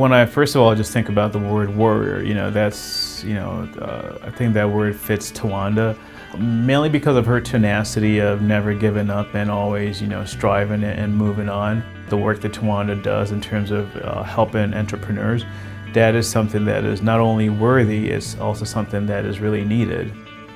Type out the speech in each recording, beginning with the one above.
When I first of all just think about the word warrior, that's, I think that word fits Tawonda, mainly because of her tenacity of never giving up and always, striving and moving on. The work that Tawonda does in terms of helping entrepreneurs, that is something that is not only worthy, it's also something that is really needed.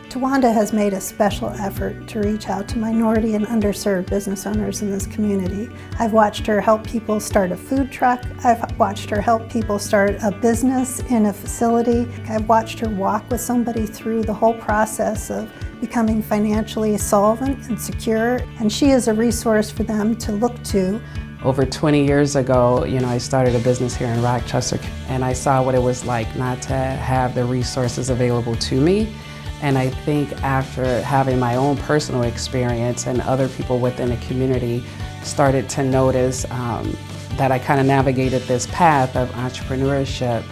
Tawonda has made a special effort to reach out to minority and underserved business owners in this community. I've watched her help people start a food truck. I've watched her help people start a business in a facility. I've watched her walk with somebody through the whole process of becoming financially solvent and secure, and she is a resource for them to look to. Over 20 years ago, I started a business here in Rochester, and I saw what it was like not to have the resources available to me. And I think after having my own personal experience and other people within the community started to notice that I kind of navigated this path of entrepreneurship,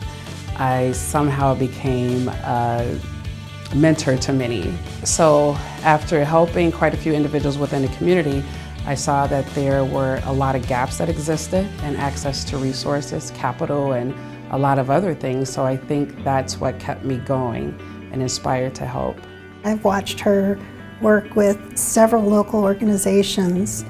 I somehow became a mentor to many. So after helping quite a few individuals within the community, I saw that there were a lot of gaps that existed in access to resources, capital, and a lot of other things. So I think that's what kept me going and inspired to help. I've watched her work with several local organizations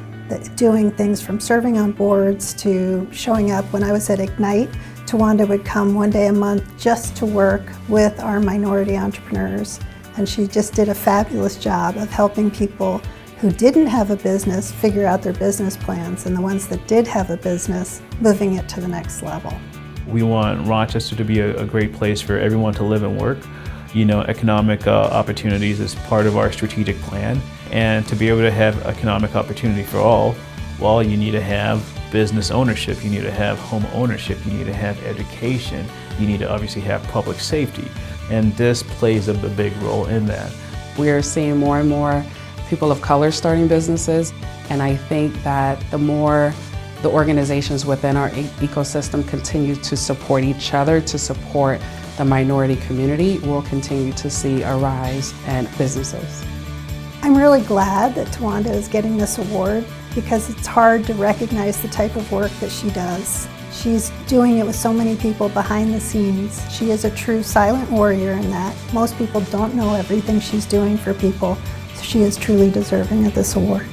doing things from serving on boards to showing up. When I was at Ignite, Tawonda would come one day a month just to work with our minority entrepreneurs. And she just did a fabulous job of helping people who didn't have a business figure out their business plans, and the ones that did have a business, moving it to the next level. We want Rochester to be a great place for everyone to live and work. Economic opportunities is part of our strategic plan. And to be able to have economic opportunity for all, well, you need to have business ownership, you need to have home ownership, you need to have education, you need to obviously have public safety. And this plays a big role in that. We are seeing more and more people of color starting businesses, and I think that the more the organizations within our ecosystem continue to support each other, to support the minority community, we'll continue to see a rise in businesses. I'm really glad that Tawonda is getting this award because it's hard to recognize the type of work that she does. She's doing it with so many people behind the scenes. She is a true silent warrior in that. Most people don't know everything she's doing for people, so she is truly deserving of this award.